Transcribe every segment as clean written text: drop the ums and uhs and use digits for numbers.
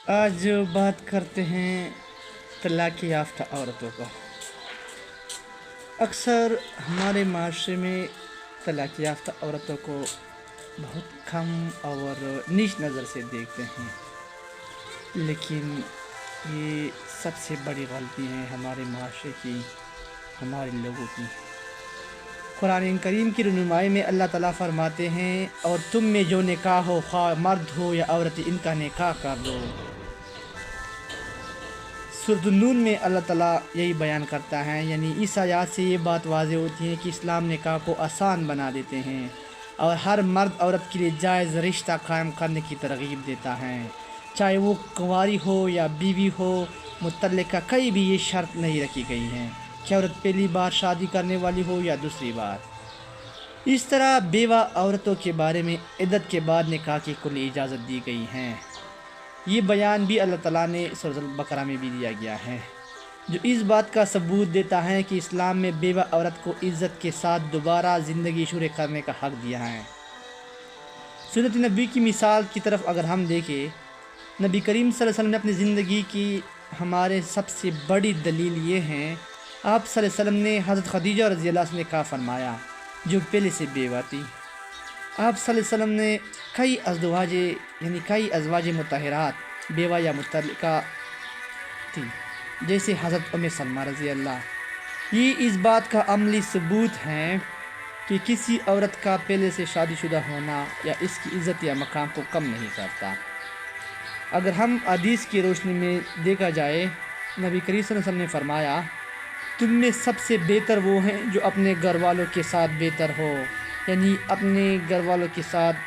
آج بات کرتے ہیں طلاق یافتہ عورتوں کا۔ اکثر ہمارے معاشرے میں طلاق یافتہ عورتوں کو بہت کم اور نیچ نظر سے دیکھتے ہیں، لیکن یہ سب سے بڑی غلطی ہے ہمارے معاشرے کی، ہمارے لوگوں کی۔ قرآن کریم کی رہنمائی میں اللہ تعالیٰ فرماتے ہیں، اور تم میں جو نکاح ہو، خواہ مرد ہو یا عورت، ان کا نکاح کر دو۔ سورۃ النون میں اللہ تعالیٰ یہی بیان کرتا ہے، یعنی اس آیات سے یہ بات واضح ہوتی ہے کہ اسلام نکاح کو آسان بنا دیتے ہیں اور ہر مرد عورت کے لیے جائز رشتہ قائم کرنے کی ترغیب دیتا ہے، چاہے وہ کنواری ہو یا بیوی ہو۔ متعلقہ کہیں بھی یہ شرط نہیں رکھی گئی ہے کہ عورت پہلی بار شادی کرنے والی ہو یا دوسری بار۔ اس طرح بیوہ عورتوں کے بارے میں عدت کے بعد نکاح کی کلی اجازت دی گئی ہے۔ یہ بیان بھی اللہ تعالیٰ نے سورۃ البقرہ میں بھی دیا گیا ہے، جو اس بات کا ثبوت دیتا ہے کہ اسلام میں بیوہ عورت کو عزت کے ساتھ دوبارہ زندگی شروع کرنے کا حق دیا ہے۔ سنت نبی کی مثال کی طرف اگر ہم دیکھیں، نبی کریم صلی اللہ علیہ وسلم نے اپنی زندگی کی ہمارے سب سے بڑی دلیل یہ ہے، آپ صلی اللہ علیہ وسلم نے حضرت خدیجہ رضی اللہ عنہا سے نکاح فرمایا جو پہلے سے بیوہ تھی۔ آپ صلی اللہ علیہ وسلم نے کئی ازواج مطہرات بیوہ یا مطلقہ تھی، جیسے حضرت ام سلمہ رضی اللہ۔ یہ اس بات کا عملی ثبوت ہے کہ کسی عورت کا پہلے سے شادی شدہ ہونا یا اس کی عزت یا مقام کو کم نہیں کرتا۔ اگر ہم حدیث کی روشنی میں دیکھا جائے، نبی کریم صلی اللہ علیہ وسلم نے فرمایا، تم میں سب سے بہتر وہ ہیں جو اپنے گھر والوں کے ساتھ بہتر ہو، یعنی اپنے گھر والوں کے ساتھ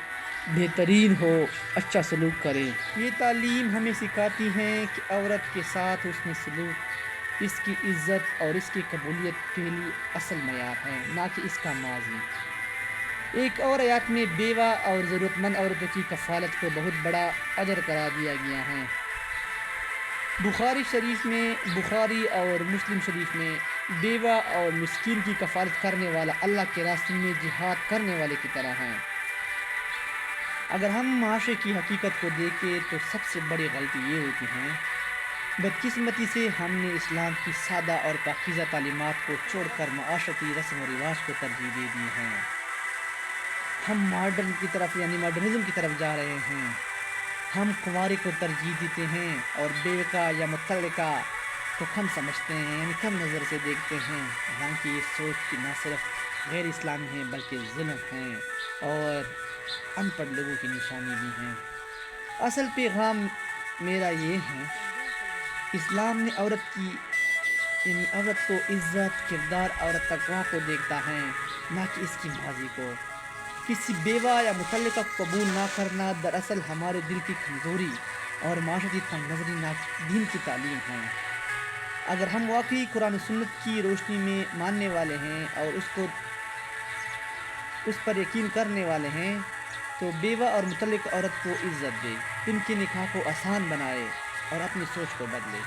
بہترین ہو، اچھا سلوک کرے۔ یہ تعلیم ہمیں سکھاتی ہے کہ عورت کے ساتھ حسن سلوک اس کی عزت اور اس کی قبولیت کے لیے اصل معیار ہے، نہ کہ اس کا ماضی۔ ایک اور آیات میں بیوہ اور ضرورت مند عورتوں کی کفالت کو بہت بڑا اجر قرار دیا گیا ہے۔ بخاری اور مسلم شریف میں بیوہ اور مسکین کی کفالت کرنے والا اللہ کے راستے میں جہاد کرنے والے کی طرح ہے۔ اگر ہم معاشرے کی حقیقت کو دیکھیں تو سب سے بڑی غلطی یہ ہوتی ہے، بدقسمتی سے ہم نے اسلام کی سادہ اور پاکیزہ تعلیمات کو چھوڑ کر معاشرتی رسم و رواج کو ترجیح دے دی ہے۔ ہم ماڈرن کی طرف یعنی ماڈرنزم کی طرف جا رہے ہیں۔ ہم کنواری کو ترجیح دیتے ہیں اور بیوہ یا مطلقہ کو کم سمجھتے ہیں، یعنی کم نظر سے دیکھتے ہیں، حالانکہ یہ سوچ نہ صرف غیر اسلامی ہے بلکہ ظلم ہے اور ان پڑھ لوگوں کی نشانی بھی ہے۔ اصل پیغام میرا یہ ہے، اسلام نے عورت کو عزت، کردار اور تقویٰ کو دیکھتا ہے، نہ کہ اس کی ماضی کو۔ کسی بیوہ یا مطلقہ کو قبول نہ کرنا دراصل ہمارے دل کی کمزوری اور معاشرتی تنگ نظری نہ دین کی تعلیم ہے۔ اگر ہم واقعی قرآن و سنت کی روشنی میں ماننے والے ہیں اور اس پر یقین کرنے والے ہیں تو بیوہ اور مطلقہ عورت کو عزت دے، ان کے نکاح کو آسان بنائے اور اپنی سوچ کو بدلے۔